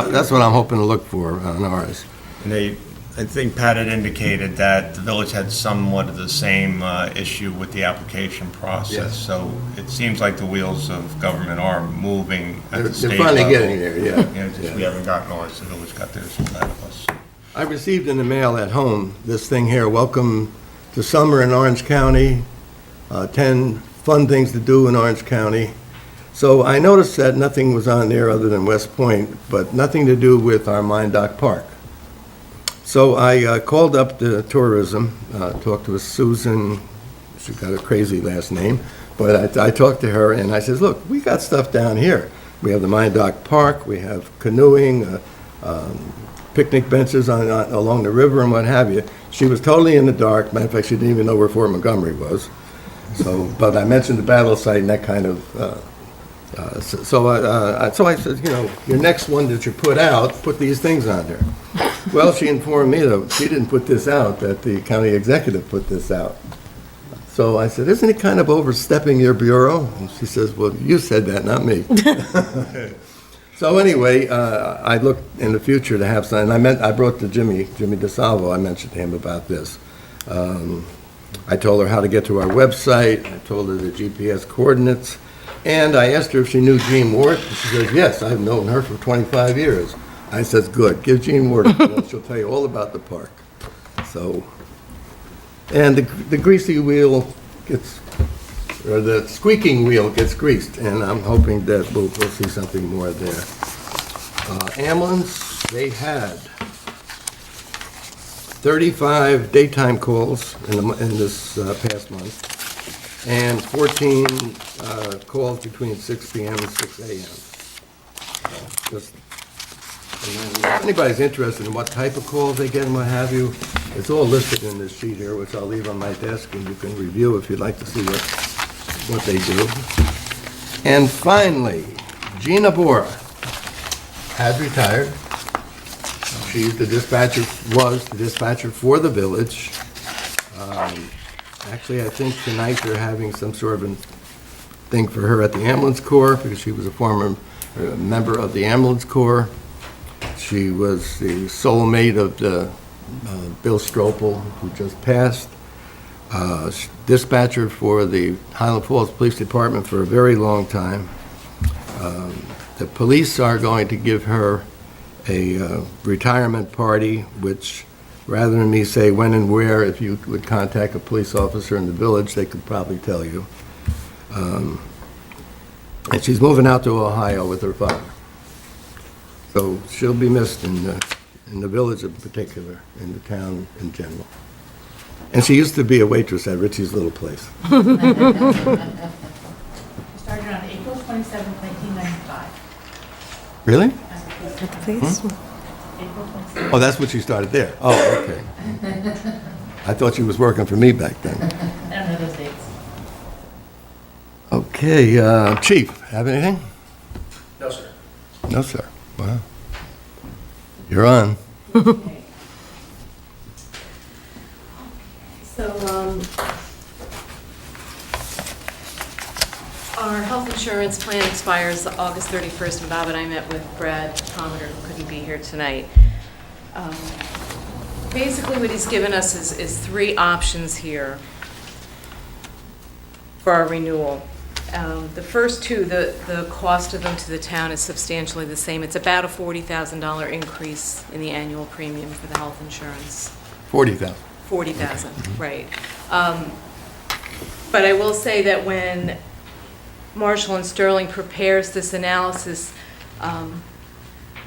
that's what I'm hoping to look for on ours. And I think Pat had indicated that the village had somewhat of the same issue with the application process. Yes. So it seems like the wheels of government are moving at They're the state they're level. finally getting there, yeah. Just we haven't gotten ours, the village got theirs ahead of us. I received in the mail at home this thing here, welcome to summer in Orange County, 10 fun things to do in Orange County. So I noticed that nothing was on there other than West Point, but nothing to do with our Dock Park. So I called up the tourism, talked with Susan, she got a crazy last name, but I talked to her and I says, look, we got stuff down here. We have the Dock Park, we have canoeing, picnic benches along the river and what have you. She was totally in the dark. Matter of fact, she didn't even know where Fort Montgomery was. So, but I mentioned the battle site and that kind of, so I said, you know, your next one that you put out, put these things on there. Well, she informed me that she didn't put this out, that the county executive put this out. So I said, isn't it kind of overstepping your bureau? And she says, well, you said that, not me. So anyway, I looked in the future to have some, and I brought to Jimmy DeSalvo, I mentioned to him about this. I told her how to get to our website, I told her the GPS coordinates, and I asked her if she knew Jean Ward, and she says, yes, I've known her for 25 years. I says, good, give Jean Ward a call, she'll tell you all about the park. So, and the greasy wheel gets, or the squeaking wheel gets greased, and I'm hoping that we'll see something more there. Ambulance, they had 35 daytime calls in this past month, and 14 calls between 6 p.m. and 6 a.m. Just, and then if anybody's interested in what type of calls they get and what have you, it's all listed in this sheet here, which I'll leave on my desk, and you can review if you'd like to see what they do. And finally, Gina Bora has retired. She's the dispatcher, was the dispatcher for the village. Actually, I think tonight they're having some sort of a thing for her at the ambulance corps, because she was a former member of the ambulance corps. She was the soulmate of the Bill Stropel, who just passed. Dispatcher for the Highland Falls Police Department for a very long time. The police are going to give her a retirement party, which, rather than me say when and where, if you would contact a police officer in the village, they could probably tell you. And she's moving out to Ohio with her father. So she'll be missed in the village in particular, in the town in general. And she used to be a waitress at Richie's Little Place. We started on April 27th, 1995. Really? As a police Please. April 27th. Oh, that's what she started there? Oh, okay. I thought she was working for me back then. I don't know those dates. Okay, Chief, have anything? No, sir. No, sir. Wow. You're on. So, our health insurance plan expires August 31st, and Bob and I met with Brad Commodore, who couldn't be here tonight. Basically, what he's given us is three options here for our renewal. The first two, the cost of them to the town is substantially the same. It's about a $40,000 increase in the annual premium for the health insurance. 40,000. 40,000, right. But I will say that when Marshall and Sterling prepares this analysis,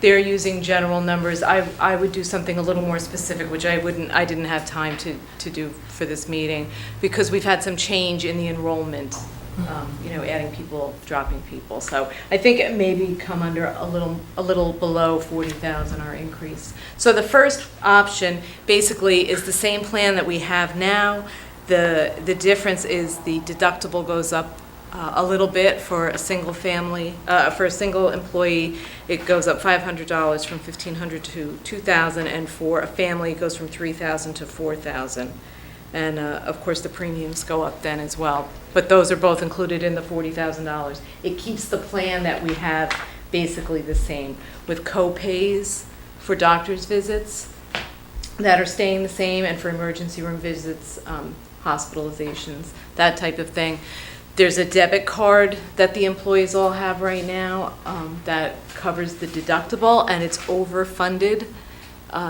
they're using general numbers. I would do something a little more specific, which I didn't have time to do for this meeting, because we've had some change in the enrollment, adding people, dropping people. So I think it maybe come under a little below 40,000, our increase. So the first option basically is the same plan that we have now. The difference is the deductible goes up a little bit for a single family. For a single employee, it goes up $500 from $1,500 to $2,000, and for a family, it goes from $3,000 to $4,000. And of course, the premiums go up then as well. But those are both included in the $40,000. It keeps the plan that we have basically the same, with co-pays for doctor's visits that are staying the same, and for emergency room visits, hospitalizations, that type of thing. There's a debit card that the employees all have right now that covers the deductible, and it's overfunded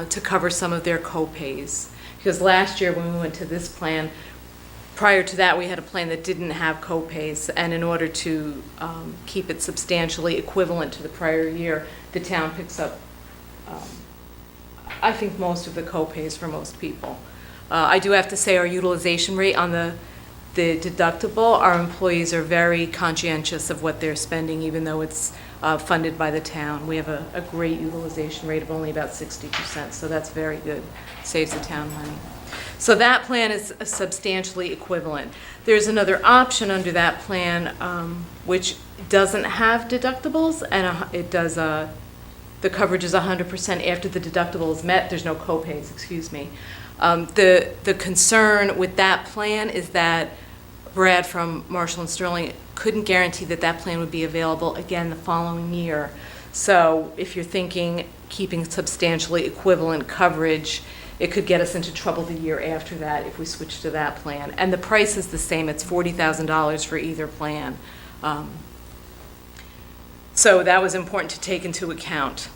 to cover some of their co-pays. Because last year when we went to this plan, prior to that, we had a plan that didn't have co-pays, and in order to keep it substantially equivalent to the prior year, the town picks up, I think, most of the co-pays for most people. I do have to say our utilization rate on the deductible, our employees are very conscientious of what they're spending, even though it's funded by the town. We have a great utilization rate of only about 60%, so that's very good, saves the town money. So that plan is substantially equivalent. There's another option under that plan, which doesn't have deductibles, and it does, the coverage is 100% after the deductible is met. There's no co-pays, excuse me. The concern with that plan is that Brad from Marshall and Sterling couldn't guarantee that that plan would be available again the following year. So if you're thinking keeping substantially equivalent coverage, it could get us into trouble the year after that if we switch to that plan. And the price is the same. It's $40,000 for either plan. So that was important to take into account.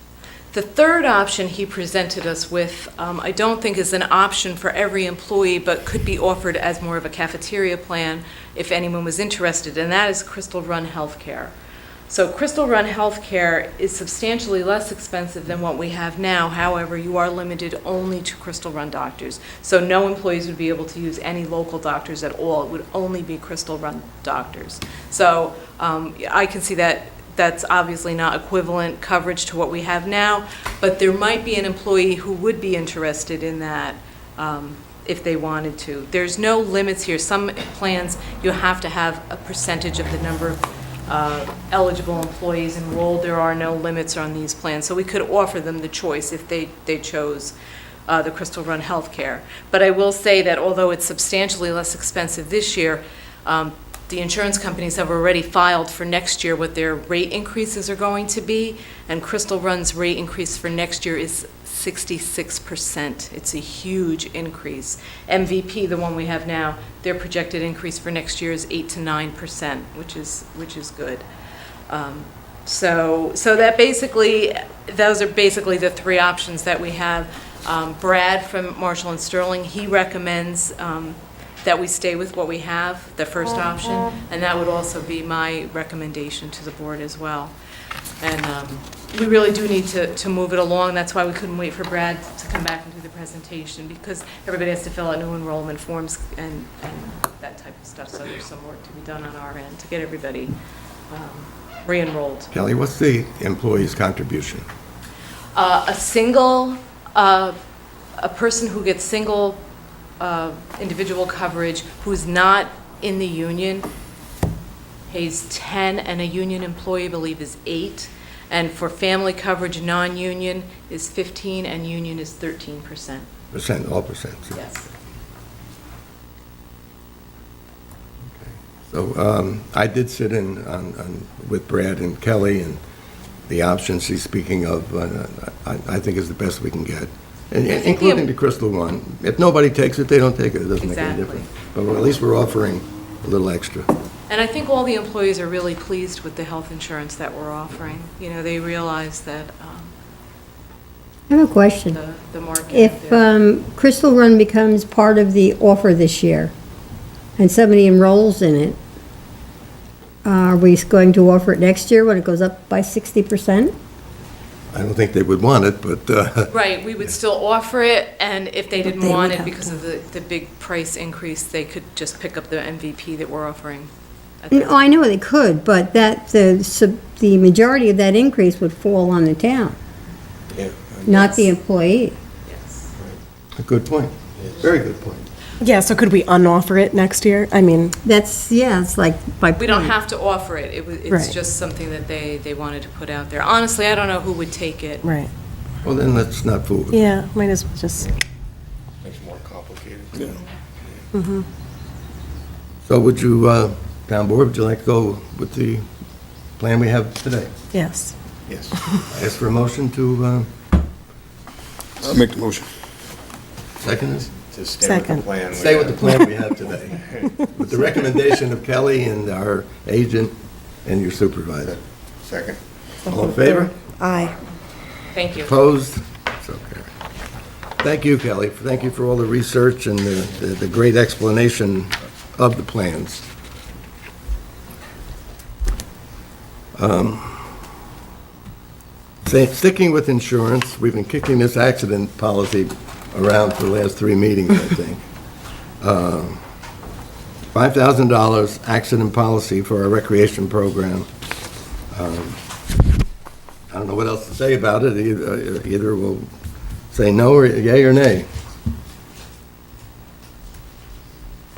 The third option he presented us with, I don't think is an option for every employee, but could be offered as more of a cafeteria plan if anyone was interested, and that is Crystal Run Healthcare. So Crystal Run Healthcare is substantially less expensive than what we have now. However, you are limited only to Crystal Run doctors. So no employees would be able to use any local doctors at all. It would only be Crystal Run doctors. So I can see that that's obviously not equivalent coverage to what we have now, but there might be an employee who would be interested in that if they wanted to. There's no limits here. Some plans, you have to have a percentage of the number of eligible employees enrolled. There are no limits on these plans, so we could offer them the choice if they chose the Crystal Run Healthcare. But I will say that although it's substantially less expensive this year, the insurance companies have already filed for next year what their rate increases are going to be, and Crystal Run's rate increase for next year is 66%. It's a huge increase. MVP, the one we have now, their projected increase for next year is 8 to 9%, which is good. So that basically, those are basically the three options that we have. Brad from Marshall and Sterling, he recommends that we stay with what we have, the first option, and that would also be my recommendation to the board as well. And we really do need to move it along. That's why we couldn't wait for Brad to come back and do the presentation, because everybody has to fill out new enrollment forms and that type of stuff. So there's some work to be done on our end to get everybody re-enrolled. Kelly, what's the employee's contribution? A person who gets single individual coverage who's not in the union pays 10, and a union employee, I believe, is 8. And for family coverage, non-union is 15, and union is 13%. All percent. Yes. So I did sit in with Brad and Kelly, and the options she's speaking of, I think is the best we can get. Including the Crystal one. If nobody takes it, they don't take it. It doesn't make any Exactly. difference. But at least we're offering a little extra. And I think all the employees are really pleased with the health insurance that we're offering. You know, they realize that I have a question. the market. If Crystal Run becomes part of the offer this year, and somebody enrolls in it, are we going to offer it next year when it goes up by 60%? I don't think they would want it, but Right, we would still offer it, and if they didn't they want would it have because of the big price increase, they could just pick up the MVP that we're offering. Oh, I know they could, but the majority of that increase would fall on the town, not the employee. Yes. a good point. Very good point. Yeah, so could we unoffer it next year? I mean, It's like my point. We don't have to offer it. It's Right. just something that they wanted to put out there. Honestly, I don't know who would take it. right. Well, then let's not fool with it. Yeah, might as well just, Makes it more complicated. So would you, town board, would you like to go with the plan we have today? yes. Yes. Ask for a motion to I'll make the motion. second it? To stay with the Second. plan. we Stay with the have. plan we have today, with the recommendation of Kelly and our agent and your supervisor. Second. All in favor? Aye. Thank you. Opposed? So carried. Thank you, Kelly. Thank you for all the research and the great explanation of the plans. Sticking with insurance, we've been kicking this accident policy around for the last 3 meetings, I think. $5,000 accident policy for our recreation program. I don't know what else to say about it. Either we'll say no or yay or nay.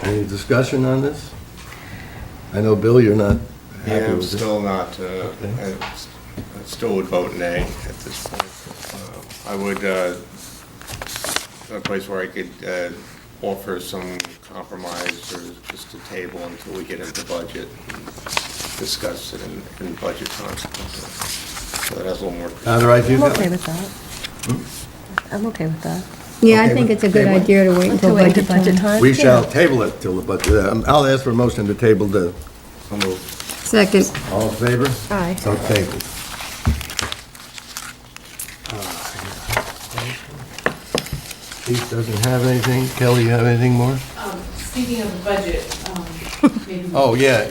Any discussion on this? I know, Bill, you're not happy Yeah, I'm with it. still not, I still would vote nay at this point. I would, a place where I could offer some compromise or just a table until we get into budget and discuss it in budget time. So that has a little more. How do I do I'm that? okay with that. I'm okay with that. Yeah, I Okay, think but it's a good table it? idea to wait until budget time. We shall table it till the budget. I'll ask for a motion to table the, So moved. Second. all in favor? Aye. So tabled. Steve doesn't have anything. Kelly, you have anything more? Speaking of the budget, maybe. Oh, yeah.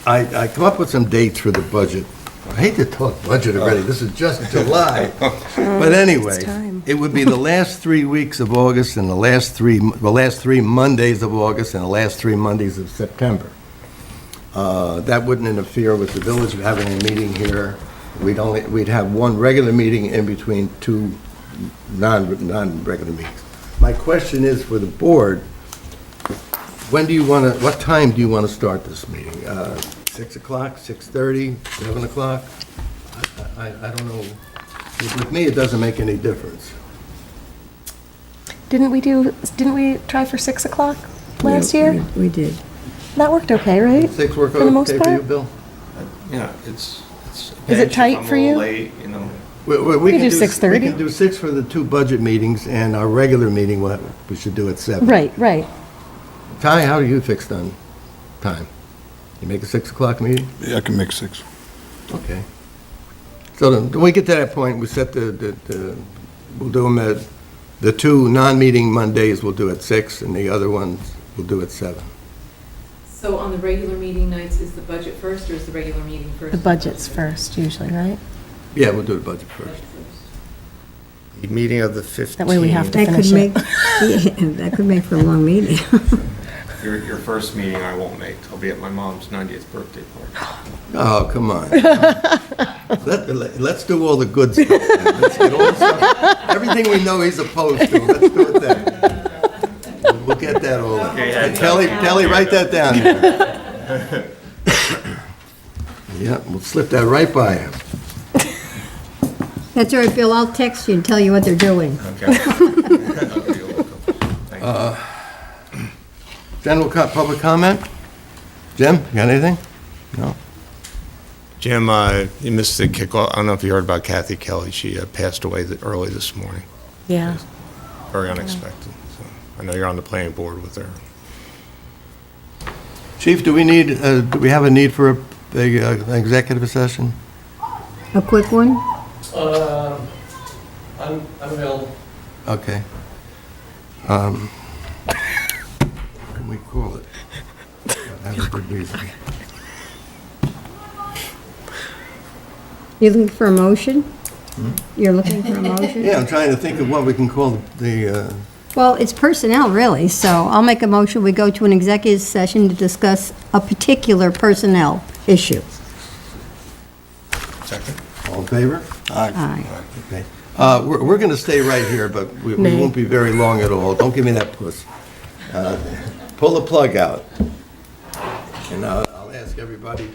I come up with some dates for the budget. I hate to talk budget already, this is just July. But anyway, time. it would be the last 3 weeks of August and the last three Mondays of August and the last 3 Mondays of September. That wouldn't interfere with the village having a meeting here. We'd have one regular meeting in between 2 non-regular meetings. My question is for the board, what time do you want to start this meeting? 6 o'clock, 6:30, 7 o'clock? I don't know. With me, it doesn't make any difference. Didn't we try for 6 o'clock last year? We did. That worked okay, right? 6 work For the most okay for you, part? Bill? Yeah, it's. Is it tight for you? I'm a little late, you know. We can do We 6:30. can do 6 for the 2 budget meetings, and our regular meeting, we should do at 7. Right. Ty, how are you fixed on time? You make a 6 o'clock meeting? Yeah, I can make 6. Okay. So then, when we get to that point, we set we'll do them at, the 2 non-meeting Mondays we'll do at 6, and the other ones we'll do at 7. So on the regular meeting nights, is the budget first, or is the regular meeting first? The budget's first usually, right? Yeah, we'll do the budget first. The meeting of the 15th. That way we have to That could finish make, it. yeah, that could make for a long meeting. Your first meeting I won't make. I'll be at my mom's 90th birthday party. Oh, come on. Let's do all the good stuff. Then. Let's get all the stuff, everything we know he's opposed to, let's do it then. We'll get that all in. And Kelly, write that down here. Yeah, we'll slip that right by him. That's all right, Bill, I'll text you and tell you what they're doing. Okay. You're welcome. Thank you. General public comment? Jim, you got anything? No? Jim, you missed the kickoff. I don't know if you heard about Kathy Kelly. She passed away early this morning. Yeah. Very unexpected. So I know you're on the planning board with her. Chief, do we have a need for an executive session? A quick one? I'm available. Okay. What can we call it? Have a good reason. You looking for a motion? You're looking for a motion? Yeah, I'm trying to think of what we can call the, Well, it's personnel, really, so I'll make a motion, we go to an executive session to discuss a particular personnel issue. Second? all in favor? Aye. Okay. We're going to stay right here, but we won't be very long at all. Don't give me that puss. Pull the plug out. And I'll ask everybody.